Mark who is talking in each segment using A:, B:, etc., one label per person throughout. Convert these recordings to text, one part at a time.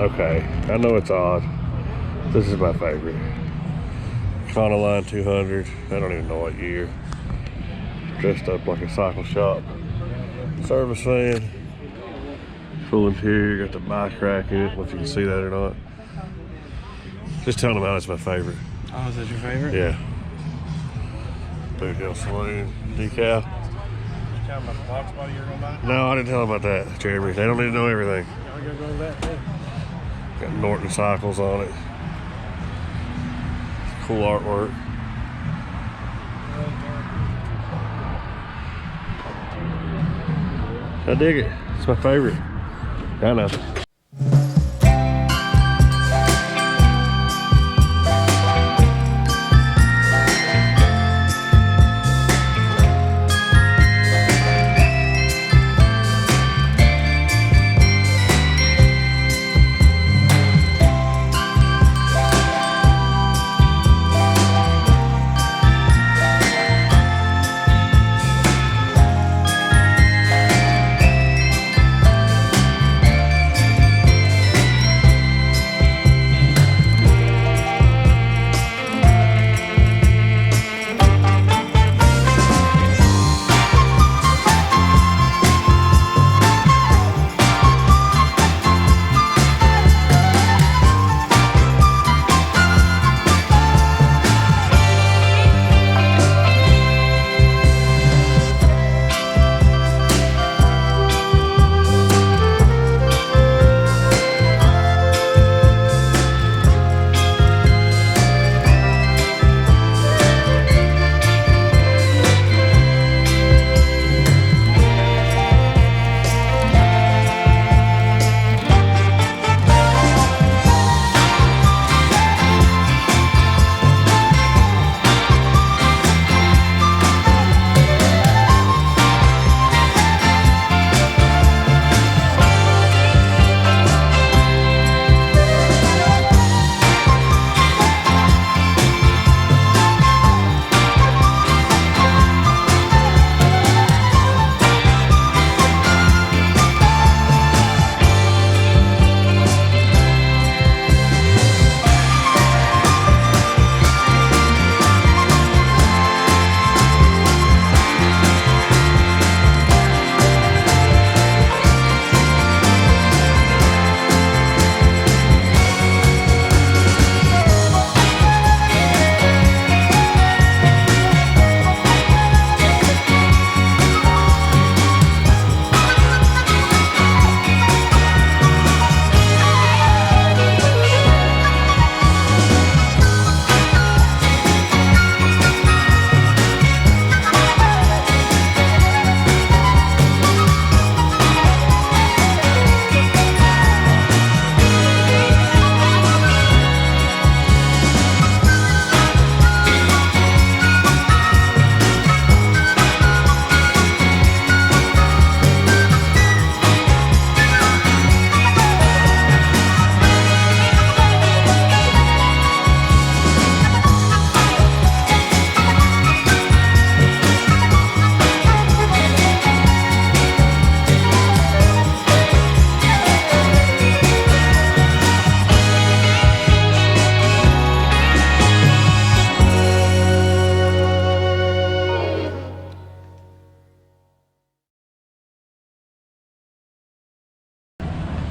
A: Okay, I know it's odd. This is my favorite. Econoline 200. I don't even know what year. Dressed up like a cycle shop. Service van. Full interior. Got the bike rack in it. I don't know if you can see that or not. Just telling them how it's my favorite.
B: Oh, is that your favorite?
A: Yeah. Big Hill Saloon decal.
B: Did you tell them about the box body you're gonna buy?
A: No, I didn't tell them about that, Jeremy. They don't need to know everything.
B: Yeah, we're gonna go with that too.
A: Got Norton cycles on it. Cool artwork. I dig it. It's my favorite. I know.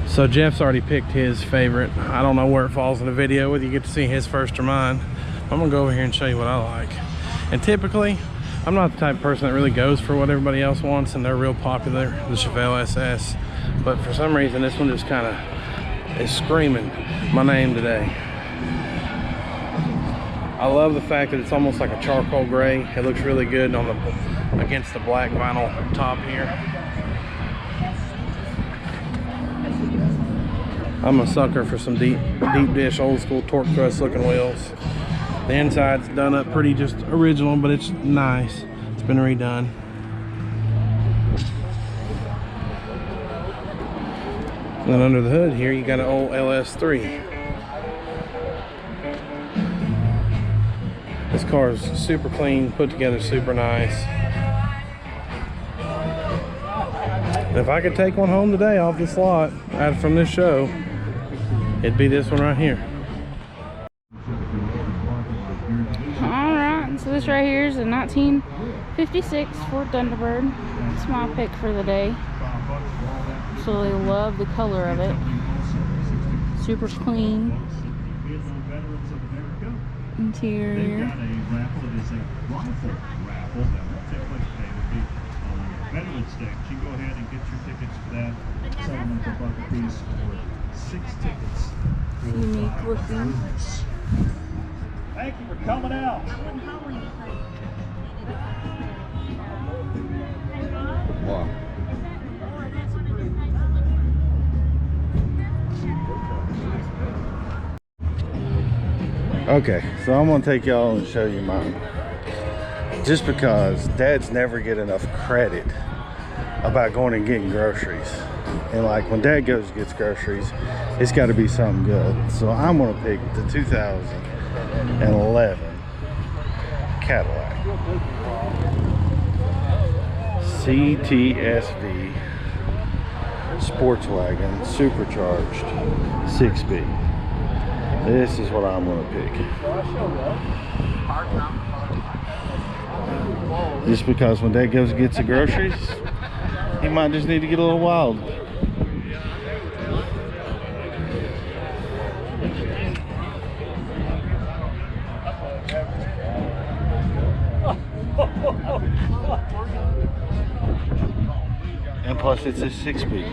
B: So Jeff's already picked his favorite. I don't know where it falls in the video, whether you get to see his first or mine. I'm gonna go over here and show you what I like. And typically, I'm not the type of person that really goes for what everybody else wants, and they're real popular, the Chevelle SS. But for some reason, this one just kind of is screaming my name today. I love the fact that it's almost like a charcoal gray. It looks really good on the against the black vinyl top here. I'm a sucker for some deep dish, old school torque thrust looking wheels. The inside's done up pretty just original, but it's nice. It's been redone. And then under the hood here, you got an old LS3. This car is super clean, put together super nice. And if I could take one home today off this lot, from this show, it'd be this one right here.
C: Alright, so this right here is a 1956 Ford Thunderbird. It's my pick for the day. Absolutely love the color of it. Super clean. Interior.
D: Veterans Day. You go ahead and get your tickets for that. Supplemental bucket piece for 6 tickets.
C: Unique looking.
D: Thank you for coming out.
A: Wow. Okay, so I'm gonna take y'all and show you mine. Just because dads never get enough credit about going and getting groceries. And like when dad goes and gets groceries, it's gotta be something good. So I'm gonna pick the 2011 Cadillac CTSV sports wagon supercharged 6B. This is what I'm gonna pick. Just because when dad goes and gets the groceries, he might just need to get a little wild. And plus it's a 6-speed.